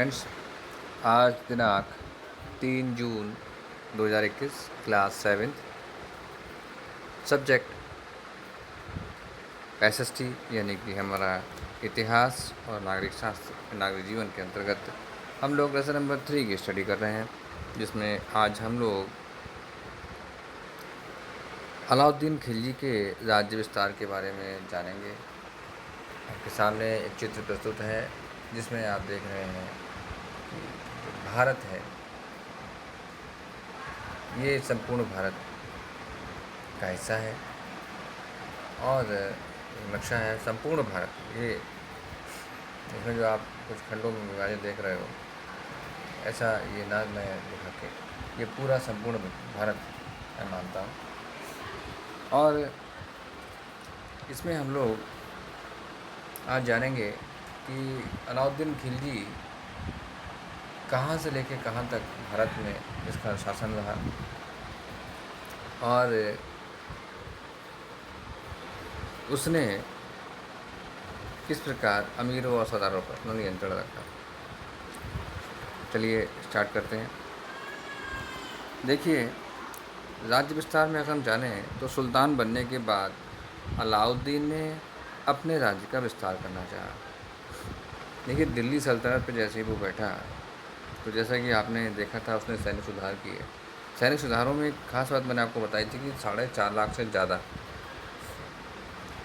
Friends, आज दिनांक 3 जून 2021, class 7th, subject SST यानी कि हमारा इतिहास और नागरिक शास्त्र नागरिक जीवन के अंतर्गत हम लोग लेसन नंबर 3 की स्टडी कर रहे हैं, जिसमें आज हम लोग अलाउद्दीन खिलजी के राज्य विस्तार के बारे में जानेंगे। आपके सामने एक चित्र प्रस्तुत है जिसमें आप देख रहे हैं कि जो भारत है, ये संपूर्ण भारत का हिस्सा है और नक्शा है संपूर्ण भारत। ये इसमें जो आप कुछ खंडों में विभाजन देख रहे हो, ऐसा ये ना मैं दिखा के, ये पूरा संपूर्ण भारत मैं मानता हूँ। और इसमें हम लोग आज जानेंगे कि अलाउद्दीन खिलजी कहाँ से लेके कहाँ तक भारत में इसका शासन रहा और उसने किस प्रकार अमीरों और सरदारों पर अपना नियंत्रण रखा। चलिए स्टार्ट करते हैं। देखिए, राज्य विस्तार में अगर हम जानें तो सुल्तान बनने के बाद अलाउद्दीन ने अपने राज्य का विस्तार करना चाहा। देखिए, दिल्ली सल्तनत पर जैसे ही वो बैठा तो जैसा कि आपने देखा था, उसने सैनिक सुधार किए। सैनिक सुधारों में एक खास बात मैंने आपको बताई थी कि 4.5 लाख से ज़्यादा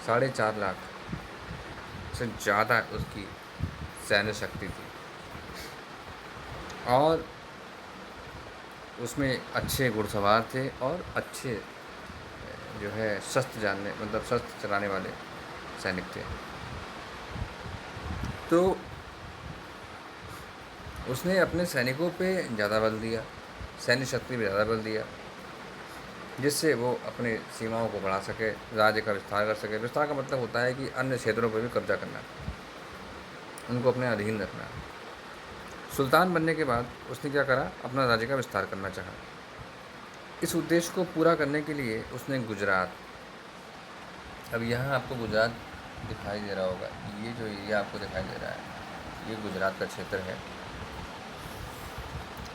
4.5 लाख से ज़्यादा उसकी सैन्य शक्ति थी और उसमें अच्छे घुड़सवार थे और अच्छे जो है शस्त्र जानने मतलब शस्त्र चलाने वाले सैनिक थे। तो उसने अपने सैनिकों पे ज़्यादा बल दिया, सैन्य शक्ति पे ज़्यादा बल दिया, जिससे वो अपनी सीमाओं को बढ़ा सके, राज्य का विस्तार कर सके। विस्तार का मतलब होता है कि अन्य क्षेत्रों पर भी कब्जा करना, उनको अपने अधीन रखना। सुल्तान बनने के बाद उसने क्या करा, अपना राज्य का विस्तार करना चाहा। इस उद्देश्य को पूरा करने के लिए उसने गुजरात, अब यहाँ आपको गुजरात दिखाई दे रहा होगा, ये जो एरिया आपको दिखाई दे रहा है, ये गुजरात का क्षेत्र है।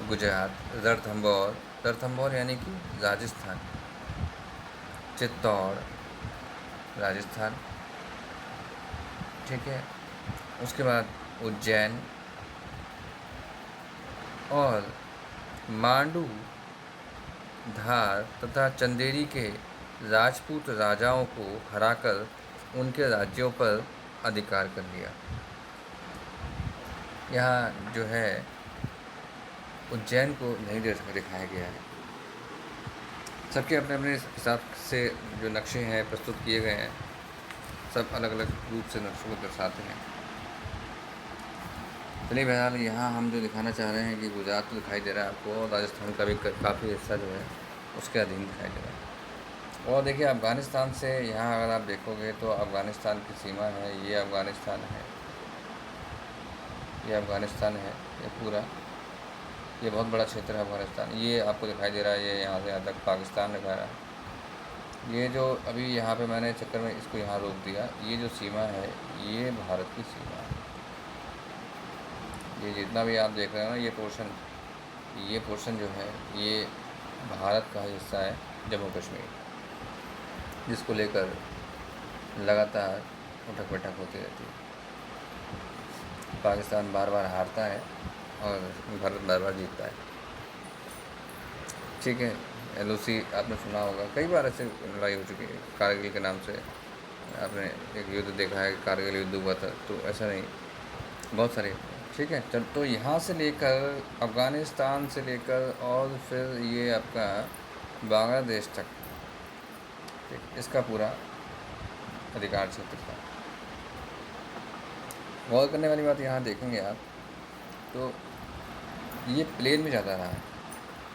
गुजरात, रणथंभौर यानी कि राजस्थान, चित्तौड़ राजस्थान, ठीक है। उसके बाद उज्जैन और मांडू, धार तथा चंदेरी के राजपूत राजाओं को हराकर उनके राज्यों पर अधिकार कर लिया। यहाँ जो है उज्जैन को नहीं दिखाया गया है। सबके अपने अपने हिसाब से जो नक्शे हैं प्रस्तुत किए गए हैं, सब अलग अलग रूप से नक्शों को दर्शाते हैं। चलिए बहरहाल, यहाँ हम जो दिखाना चाह रहे हैं कि गुजरात तो दिखाई दे रहा है आपको, राजस्थान का भी काफ़ी हिस्सा जो है उसके अधीन दिखाई दे रहा है। और देखिए, अफ़गानिस्तान से यहाँ अगर आप देखोगे तो अफ़गानिस्तान की सीमा है, ये अफ़गानिस्तान है, ये अफ़गानिस्तान है, ये पूरा ये बहुत बड़ा क्षेत्र है अफ़गानिस्तान। ये आपको दिखाई दे रहा है, ये यहाँ से यहाँ तक पाकिस्तान दिखा रहा है। ये जो अभी यहाँ पे मैंने चक्कर में इसको यहाँ रोक दिया, ये जो सीमा है ये भारत की सीमा है। ये जितना भी आप देख रहे हो ना, ये पोर्शन जो है ये भारत का हिस्सा है, जम्मू कश्मीर, जिसको लेकर लगातार उठक बैठक होती रहती है। पाकिस्तान बार बार हारता है और भारत बार बार जीतता है, ठीक है। LOC आपने सुना होगा, कई बार ऐसे लड़ाई हो चुकी है। कारगिल के नाम से आपने एक युद्ध देखा है, कारगिल युद्ध हुआ था, तो ऐसा नहीं, बहुत सारे, ठीक है। तो यहाँ से लेकर अफ़गानिस्तान से लेकर और फिर ये आपका बांग्लादेश तक, ठीक, इसका पूरा अधिकार क्षेत्र था। गौर करने वाली बात यहाँ देखेंगे आप तो ये प्लेन में ज़्यादा रहा है,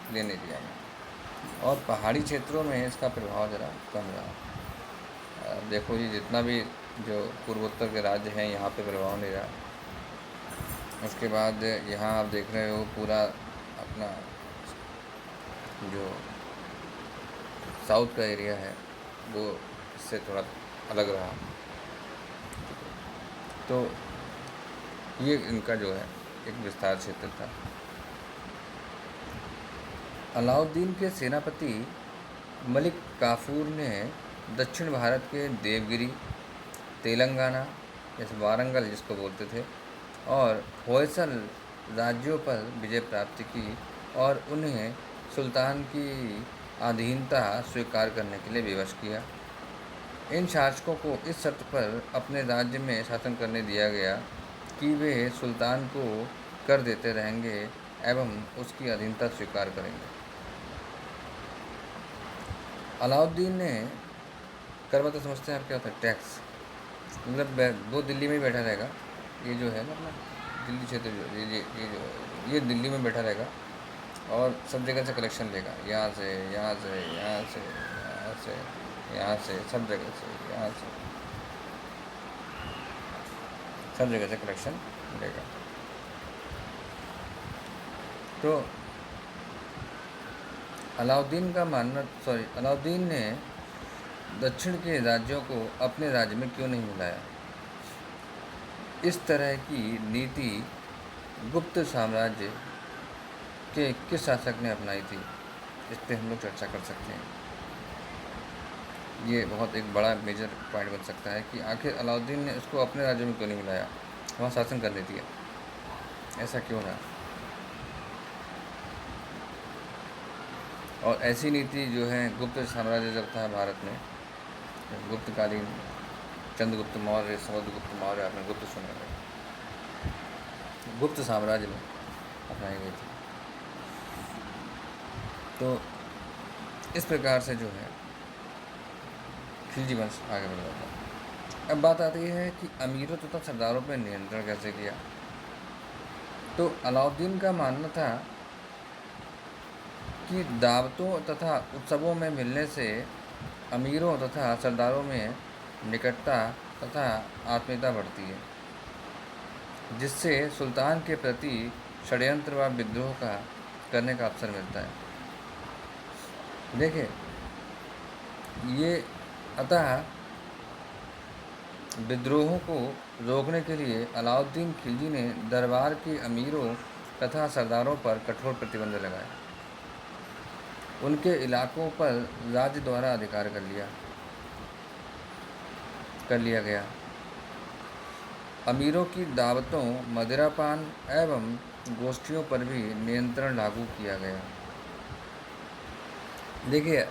प्लेन एरिया में, और पहाड़ी क्षेत्रों में इसका प्रभाव ज़रा कम रहा। देखो जी, जितना भी जो पूर्वोत्तर के राज्य हैं यहाँ पे प्रभाव नहीं रहा। उसके बाद यहाँ आप देख रहे हो पूरा अपना जो साउथ का एरिया है वो इससे थोड़ा अलग रहा। तो ये इनका जो है एक विस्तार क्षेत्र था। अलाउद्दीन के सेनापति मलिक काफूर ने दक्षिण भारत के देवगिरी, तेलंगाना जैसे वारंगल जिसको बोलते थे, और होयसल राज्यों पर विजय प्राप्त की और उन्हें सुल्तान की अधीनता स्वीकार करने के लिए विवश किया। इन शासकों को इस शर्त पर अपने राज्य में शासन करने दिया गया कि वे सुल्तान को कर देते रहेंगे एवं उसकी अधीनता स्वीकार करेंगे। अलाउद्दीन ने कर मतलब समझते हैं आप क्या होता है? टैक्स। मतलब वो दिल्ली में ही बैठा रहेगा, ये जो है ना अपना दिल्ली क्षेत्र जो ये दिल्ली में बैठा रहेगा और सब जगह से कलेक्शन लेगा, यहाँ से यहाँ से यहाँ से यहाँ से यहाँ से सब जगह से यहाँ से सब जगह से कलेक्शन लेगा। तो अलाउद्दीन ने दक्षिण के राज्यों को अपने राज्य में क्यों नहीं मिलाया? इस तरह की नीति गुप्त साम्राज्य के किस शासक ने अपनाई थी, इस पर हम लोग चर्चा कर सकते हैं। ये बहुत एक बड़ा मेजर पॉइंट बन सकता है कि आखिर अलाउद्दीन ने इसको अपने राज्य में क्यों नहीं मिलाया, वहाँ शासन करने दिया, ऐसा क्यों रहा? और ऐसी नीति जो है गुप्त साम्राज्य जब था भारत में, गुप्तकालीन चंद्रगुप्त मौर्य, समुद्रगुप्त मौर्य, आपने गुप्त सुना है, गुप्त साम्राज्य में अपनाई गई थी। तो इस प्रकार से जो है खिलजी वंश आगे बढ़ रहा था। अब बात आती है कि अमीरों तथा सरदारों पर नियंत्रण कैसे किया। तो अलाउद्दीन का मानना था कि दावतों तथा उत्सवों में मिलने से अमीरों तथा सरदारों में निकटता तथा आत्मीयता बढ़ती है, जिससे सुल्तान के प्रति षड्यंत्र व विद्रोह का करने का अवसर मिलता है। देखिए, ये अतः विद्रोहों को रोकने के लिए अलाउद्दीन खिलजी ने दरबार के अमीरों तथा सरदारों पर कठोर प्रतिबंध लगाए। उनके इलाकों पर राज्य द्वारा अधिकार कर लिया गया। अमीरों की दावतों, मदिरापान एवं गोष्ठियों पर भी नियंत्रण लागू किया गया। देखिए,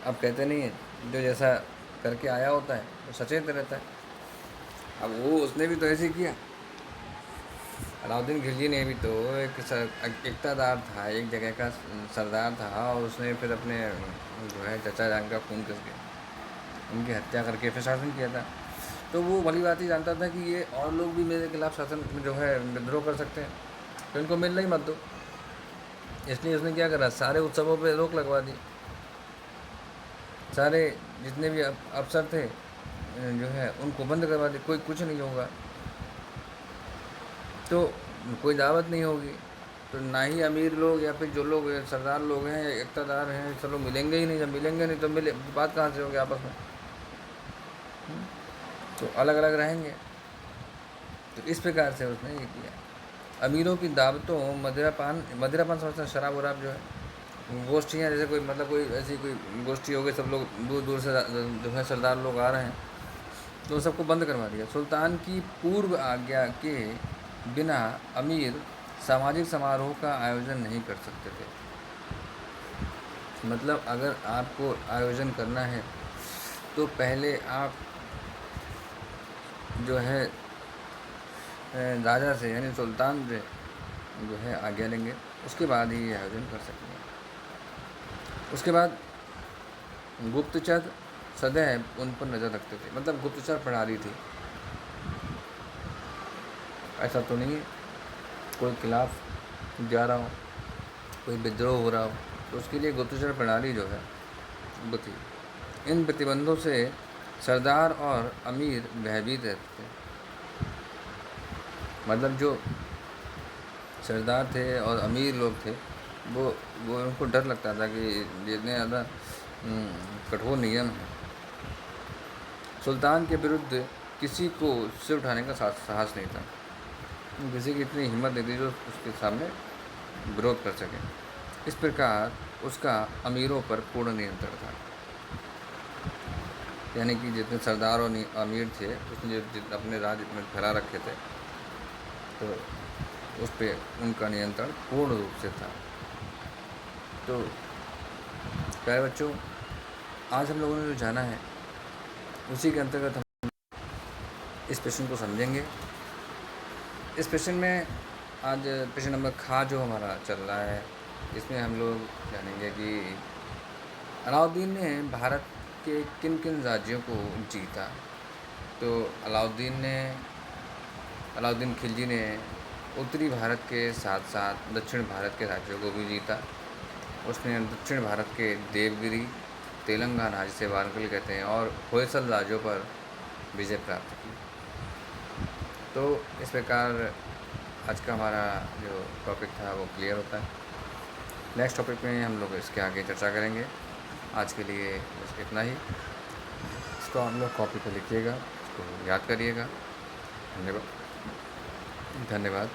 अब कहते नहीं है जो जैसा करके आया होता है वो सचेत रहता है। अब वो उसने भी तो ऐसे ही किया। अलाउद्दीन खिलजी ने भी तो एक इक़्तिदार था, एक जगह का सरदार था, और उसने फिर अपने जो है चचा जान का खून किस के उनकी हत्या करके फिर शासन किया था। तो वो भली बात ही जानता था कि ये और लोग भी मेरे खिलाफ शासन जो है विद्रोह कर सकते हैं, तो इनको मिलना ही मत दो। इसलिए उसने क्या करा, सारे उत्सवों पे रोक लगवा दी। सारे जितने भी अफसर थे जो है उनको बंद करवा दी, कोई कुछ नहीं होगा, तो कोई दावत नहीं होगी, तो ना ही अमीर लोग या फिर जो लोग सरदार लोग हैं या इक़्तिदार हैं सब लोग मिलेंगे ही नहीं। जब मिलेंगे नहीं तो बात कहाँ से होगी आपस में? तो अलग अलग रहेंगे। तो इस प्रकार से उसने ये किया। अमीरों की दावतों, मदिरापान समझते हैं, शराब वराब जो है, गोष्ठियाँ, जैसे कोई मतलब कोई ऐसी कोई गोष्ठी हो गई, सब लोग दूर दूर से जो है सरदार लोग आ रहे हैं, तो सबको बंद करवा दिया। सुल्तान की पूर्व आज्ञा के बिना अमीर सामाजिक समारोह का आयोजन नहीं कर सकते थे। मतलब अगर आपको आयोजन करना है तो पहले आप जो है राजा से यानी सुल्तान से जो है आज्ञा लेंगे, उसके बाद ही ये आयोजन कर सकेंगे। उसके बाद गुप्तचर सदैव उन पर नज़र रखते थे। मतलब गुप्तचर प्रणाली थी। ऐसा तो नहीं है कोई खिलाफ जा रहा हो, कोई विद्रोह हो रहा हो, तो उसके लिए गुप्तचर प्रणाली जो है वो थी। इन प्रतिबंधों से सरदार और अमीर भयभीत रहते थे। मतलब जो सरदार थे और अमीर लोग थे वो उनको डर लगता था कि जितने ज़्यादा कठोर नियम हैं। सुल्तान के विरुद्ध किसी को सिर उठाने का साहस नहीं था। किसी की इतनी हिम्मत नहीं थी जो उसके सामने विरोध कर सके। इस प्रकार उसका अमीरों पर पूर्ण नियंत्रण था। यानी कि जितने सरदार और अमीर थे उसने जितने अपने राज्य में फैला रखे थे, तो उस पर उनका नियंत्रण पूर्ण रूप से था। तो प्यारे बच्चों, आज हम लोगों ने जो जाना है उसी के अंतर्गत हम इस प्रश्न को समझेंगे। इस प्रश्न में आज प्रश्न नंबर खा जो हमारा चल रहा है, इसमें हम लोग जानेंगे कि अलाउद्दीन ने भारत के किन किन राज्यों को जीता। तो अलाउद्दीन खिलजी ने उत्तरी भारत के साथ साथ दक्षिण भारत के राज्यों को भी जीता। उसने दक्षिण भारत के देवगिरी, तेलंगाना जिसे वारंगल कहते हैं, और होयसल राज्यों पर विजय प्राप्त की। तो इस प्रकार आज का हमारा जो टॉपिक था वो क्लियर होता है। नेक्स्ट टॉपिक में हम लोग इसके आगे चर्चा करेंगे। आज के लिए बस इतना ही। इसको हम लोग कॉपी पर लिखिएगा, इसको याद करिएगा। धन्यवाद।